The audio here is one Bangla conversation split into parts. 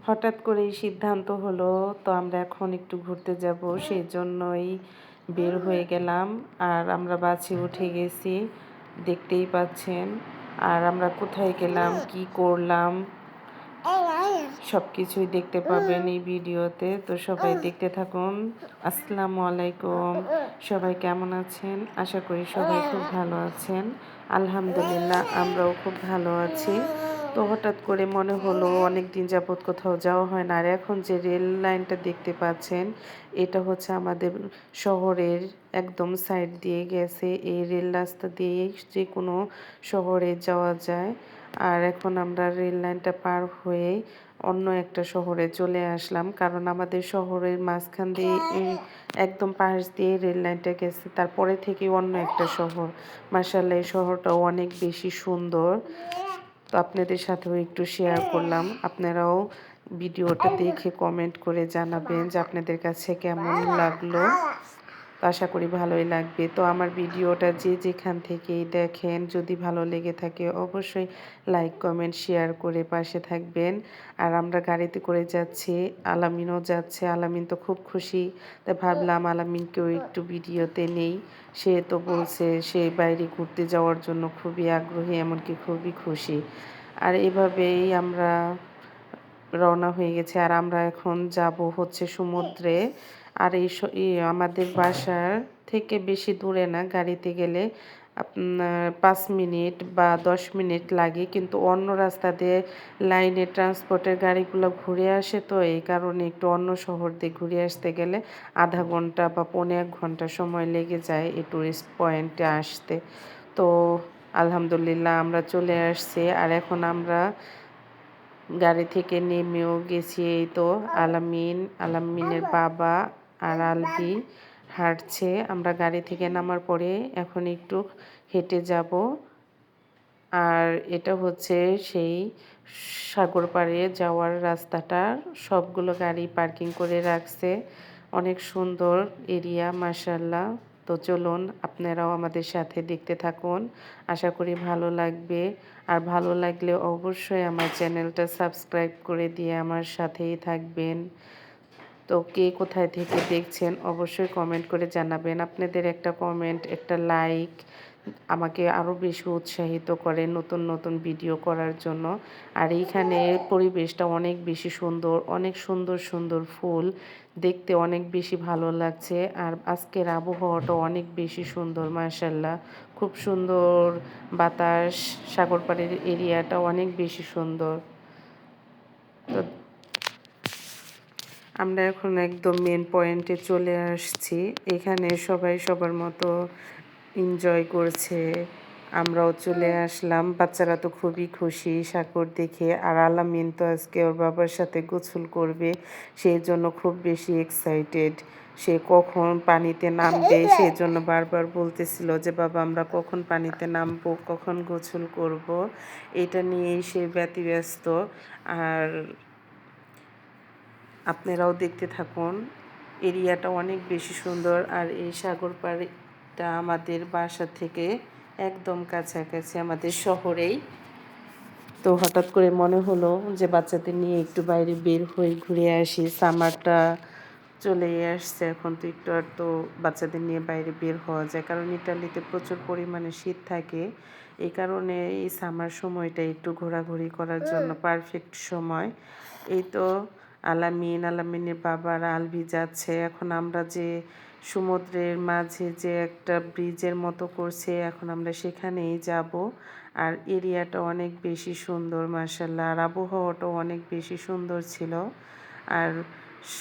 হঠাৎ করেই সিদ্ধান্ত হলো, তো আমরা এখন একটু ঘুরতে যাব, সেই জন্যই বের হয়ে গেলাম। আর আমরা বাসে উঠে গেছি, দেখতেই পাচ্ছেন। আর আমরা কোথায় গেলাম, কি করলাম, সব কিছুই দেখতে পাবেন এই ভিডিওতে। তো সবাই দেখতে থাকুন। আসসালামু আলাইকুম, সবাই কেমন আছেন? আশা করি সবাই খুব ভালো আছেন। আলহামদুলিল্লাহ, আমরাও খুব ভালো আছি। তো হঠাৎ করে মনে হলো অনেক দিন যাবৎ কোথাও যাওয়া হয় না। আর এখন যে রেল লাইনটা দেখতে পাচ্ছেন, এটা হচ্ছে আমাদের শহরের একদম সাইড দিয়ে গেছে। এই রেল রাস্তা দিয়ে যে কোনো শহরে যাওয়া যায়। আর এখন আমরা রেল লাইনটা পার হয়ে অন্য একটা শহরে চলে আসলাম, কারণ আমাদের শহরের মাঝখান দিয়ে একদম পাশ দিয়ে রেল লাইনটা গেছে। তারপরে থেকে অন্য একটা শহর। মাশাআল্লাহ, এই শহরটাও অনেক বেশি সুন্দর। তো আপনাদের সাথেও একটু শেয়ার করলাম। আপনারাও ভিডিওটা দেখে কমেন্ট করে জানাবেন যে আপনাদের কাছে কেমন লাগলো। তো আশা করি ভালোই লাগবে। তো আমার ভিডিওটা যে যেখান থেকেই দেখেন, যদি ভালো লেগে থাকে অবশ্যই লাইক কমেন্ট শেয়ার করে পাশে থাকবেন। আর আমরা গাড়িতে করে যাচ্ছি, আলামিনও যাচ্ছে। আলামিন তো খুব খুশি, তাই ভাবলাম আলামিনকেও একটু ভিডিওতে নেই। সে তো বলছে সে বাইরে ঘুরতে যাওয়ার জন্য খুবই আগ্রহী, এমনকি খুবই খুশি। আর এভাবেই আমরা রওনা হয়ে গেছি। আর আমরা এখন যাব হচ্ছে সমুদ্রে। আর আমাদের বাসার থেকে বেশি দূরে না, গাড়িতে গেলে আপনার 5 মিনিট বা 10 মিনিট লাগে, কিন্তু অন্য রাস্তা দিয়ে লাইনে ট্রান্সপোর্টের গাড়িগুলো ঘুরে আসে, তো এই কারণে একটু অন্য শহর দিয়ে ঘুরে আসতে গেলে আধা ঘন্টা বা পৌনে 1 ঘন্টা সময় লেগে যায় এই টুরিস্ট পয়েন্টে আসতে। তো আলহামদুলিল্লাহ আমরা চলে আসছি। আর এখন আমরা গাড়ি থেকে নেমেও গেছি। এই তো আলামিনের বাবা আর আলভি হাঁটছে। আমরা গাড়ি থেকে নামার পরে এখন একটু হেঁটে যাব। আর এটা হচ্ছে সেই সাগর পাড়ে যাওয়ার রাস্তাটা। সবগুলো গাড়ি পার্কিং করে রাখছে। অনেক সুন্দর এরিয়া, মাশাআল্লাহ। তো চলুন আপনারাও আমাদের সাথে দেখতে থাকুন। আশা করি ভালো লাগবে। আর ভালো লাগলে অবশ্যই আমার চ্যানেলটা সাবস্ক্রাইব করে দিয়ে আমার সাথেই থাকবেন। তো কে কোথায় থেকে দেখছেন অবশ্যই কমেন্ট করে জানাবেন। আপনাদের একটা কমেন্ট, একটা লাইক আমাকে আরও বেশি উৎসাহিত করে নতুন নতুন ভিডিও করার জন্য। আর এইখানে পরিবেশটা অনেক বেশি সুন্দর, অনেক সুন্দর সুন্দর ফুল, দেখতে অনেক বেশি ভালো লাগছে। আর আজকের আবহাওয়াটা অনেক বেশি সুন্দর, মাশাআল্লাহ। খুব সুন্দর বাতাস, সাগর পাড়ের এরিয়াটা অনেক বেশি সুন্দর। তো আমরা এখন একদম মেন পয়েন্টে চলে আসছি। এখানে সবাই সবার মতো এনজয় করছে, আমরাও চলে আসলাম। বাচ্চারা তো খুবই খুশি সাগর দেখে। আর আলামিন তো আজকে ওর বাবার সাথে গোসল করবে, সেই জন্য খুব বেশি এক্সাইটেড। সে কখন পানিতে নামবে সেই জন্য বারবার বলতেছিল যে বাবা আমরা কখন পানিতে নামবো, কখন গোসল করব, এটা নিয়েই সে ব্যতিব্যস্ত। আর আপনারাও দেখতে থাকুন, এরিয়াটা অনেক বেশি সুন্দর। আর এই সাগর পাড়টা আমাদের বাসা থেকে একদম কাছাকাছি, আমাদের শহরেই। তো হঠাৎ করে মনে হলো যে বাচ্চাদের নিয়ে একটু বাইরে বের হয়ে ঘুরে আসি। সামারটা চলেই আসছে এখন, তো একটু আর তো বাচ্চাদের নিয়ে বাইরে বের হওয়া যায়, কারণ ইতালিতে প্রচুর পরিমাণে শীত থাকে। এই কারণে এই সামার সময়টা একটু ঘোরাঘুরি করার জন্য পারফেক্ট সময়। এই তো আলামিনের বাবার আলভি যাচ্ছে। এখন আমরা যে সমুদ্রের মাঝে যে একটা ব্রিজের মতো করছে, এখন আমরা সেখানেই যাব। আর এরিয়াটা অনেক বেশি সুন্দর, মাশাআল্লাহ। আর আবহাওয়াটাও অনেক বেশি সুন্দর ছিল। আর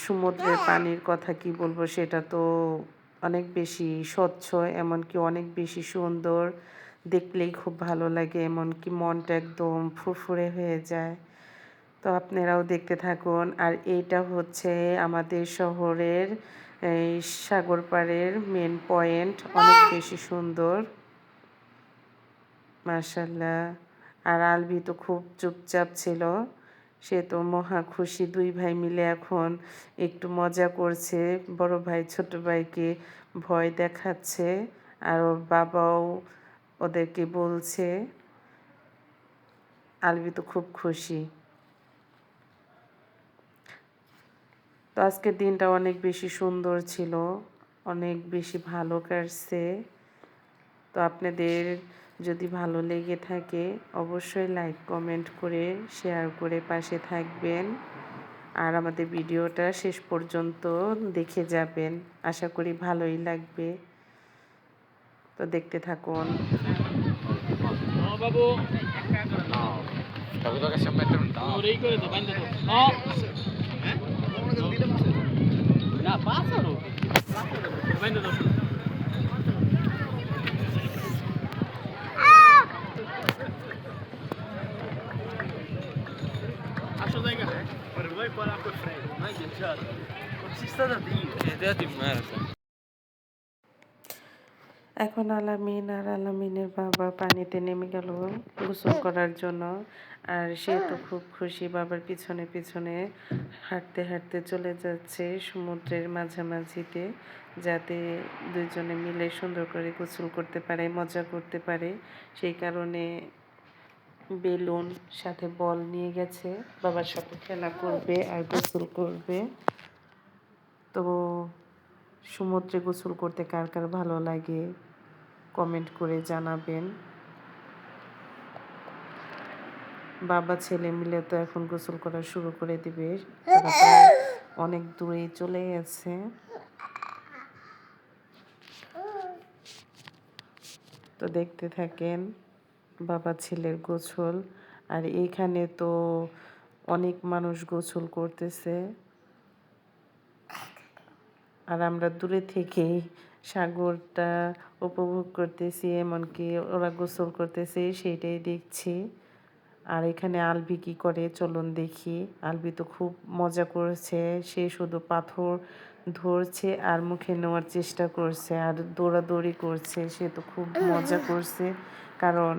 সমুদ্রের পানির কথা কি বলবো, সেটা তো অনেক বেশি স্বচ্ছ, এমনকি অনেক বেশি সুন্দর। দেখলেই খুব ভালো লাগে, এমনকি মনটা একদম ফুরফুরে হয়ে যায়। তো আপনারাও দেখতে থাকুন। আর এইটা হচ্ছে আমাদের শহরের এই সাগর পাড়ের মেন পয়েন্ট, অনেক বেশি সুন্দর, মাশাআল্লাহ। আর আলভি তো খুব চুপচাপ ছিল, সে তো মহা খুশি। দুই ভাই মিলে এখন একটু মজা করছে, বড় ভাই ছোট ভাইকে ভয় দেখাচ্ছে, আর ওর বাবাও ওদেরকে বলছে। আলভি তো খুব খুশি। তো আজকের দিনটা অনেক বেশি সুন্দর ছিল, অনেক বেশি ভালো কাটছে। তো আপনাদের যদি ভালো লেগে থাকে অবশ্যই লাইক কমেন্ট করে শেয়ার করে পাশে থাকবেন, আর আমাদের ভিডিওটা শেষ পর্যন্ত দেখে যাবেন। আশা করি ভালোই লাগবে। তো দেখতে থাকুন। বাবু না পাঁচ আরো আসো জায়গা vai parar com o freio, não adianta. Não precisa da dinho. É de merda. এখন আলামিন আর আলামিনের বাবা পানিতে নেমে গেল গোসল করার জন্য। আর সে তো খুব খুশি, বাবার পিছনে পিছনে হাঁটতে হাঁটতে চলে যাচ্ছে সমুদ্রের মাঝামাঝিতে, যাতে দুজনে মিলে সুন্দর করে গোসল করতে পারে, মজা করতে পারে। সেই কারণে বেলুন সাথে বল নিয়ে গেছে, বাবার সাথে খেলা করবে আর গোসল করবে। তো সমুদ্রে গোসল করতে কার কার ভালো লাগে কমেন্ট করে জানাবেন। বাবা ছেলে মিলে তো এখন গোসল করা শুরু করে দিবে, তারা প্রায় অনেক দূরেই চলে গেছে। তো দেখতে থাকেন বাবা ছেলের গোসল। আর এইখানে তো অনেক মানুষ গোসল করতেছে, আর আমরা দূরে থেকেই সাগরটা উপভোগ করতেছি, এমনকি ওরা গোসল করতেছে সেইটাই দেখছি। আর এখানে আলবি কি করে চলুন দেখি। আলবি তো খুব মজা করেছে, সে শুধু পাথর ধরছে আর মুখে নেওয়ার চেষ্টা করছে আর দৌড়াদৌড়ি করছে। সে তো খুব মজা করছে, কারণ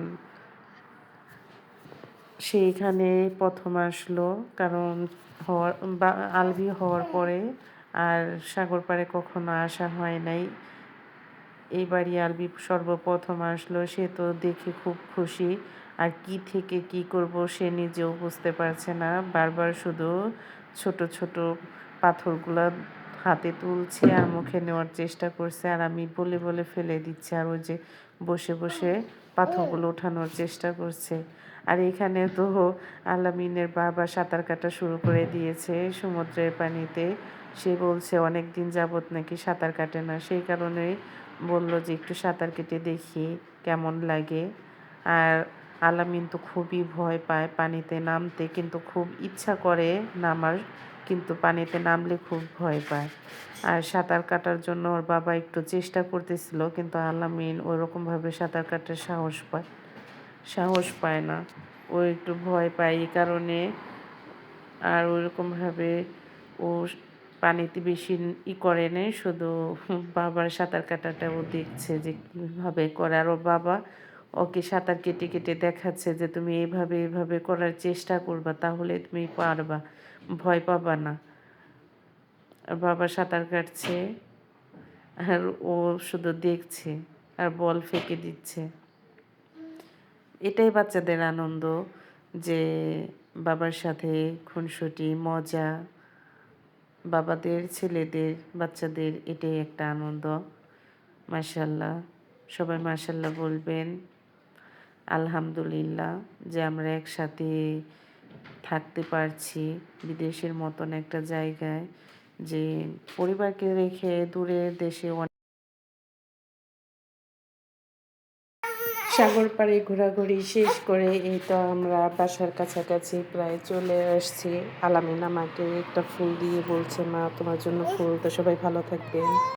সেইখানে প্রথম আসলো, কারণ হওয়ার বা আলবি হওয়ার পরে আর সাগর পাড়ে কখনো আসা হয় নাই। এইবারই আলবি সর্বপ্রথম আসলো, সে তো দেখে খুব খুশি। আর কি থেকে কি করব সে নিজেও বুঝতে পারছে না, বারবার শুধু ছোট ছোট পাথরগুলা হাতে তুলছে আর মুখে নেওয়ার চেষ্টা করছে, আর আমি বলে বলে ফেলে দিচ্ছি, আর ওই যে বসে বসে পাথরগুলো ওঠানোর চেষ্টা করছে। আর এখানে তো আলামিনের বাবা সাঁতার কাটা শুরু করে দিয়েছে সমুদ্রের পানিতে। সে বলছে অনেক দিন যাবত নাকি সাঁতার কাটে না, সেই কারণেই বলল যে একটু সাঁতার কেটে দেখি কেমন লাগে। আর আলামিন তো খুবই ভয় পায় পানিতে নামতে, কিন্তু খুব ইচ্ছা করে নামার, কিন্তু পানিতে নামলে খুব ভয় পায়। আর সাঁতার কাটার জন্য ওর বাবা একটু চেষ্টা করতেছিল, কিন্তু আলামিন ওইরকমভাবে সাঁতার কাটার সাহস পায় না, ও একটু ভয় পায় এই কারণে। আর ওইরকমভাবে ও পানিতে বেশি করে নেই, শুধু বাবার সাঁতার কাটাটা ও দেখছে যে কীভাবে করে। আর ওর বাবা ওকে সাঁতার কেটে কেটে দেখাচ্ছে যে তুমি এইভাবে করার চেষ্টা করবা, তাহলে তুমি পারবা, ভয় পাবা না। আর বাবা সাঁতার কাটছে আর ও শুধু দেখছে আর বল ফেঁকে দিচ্ছে। এটাই বাচ্চাদের আনন্দ, যে বাবার সাথে খুনসুটি মজা, বাবাদের ছেলেদের বাচ্চাদের এটাই একটা আনন্দ। মাশাআল্লাহ, সবাই মাশাআল্লাহ বলবেন। আলহামদুলিল্লাহ যে আমরা একসাথে থাকতে পারছি বিদেশের মতন একটা জায়গায়, যে পরিবারকে রেখে দূরের দেশে সাগর পাড়ে ঘোরাঘুরি শেষ করে এই তো আমরা বাসার কাছাকাছি প্রায় চলে আসছি। আলামিন আমাকে একটা ফুল দিয়ে বলছে, মা তোমার জন্য ফুল। তো সবাই ভালো থাকবেন।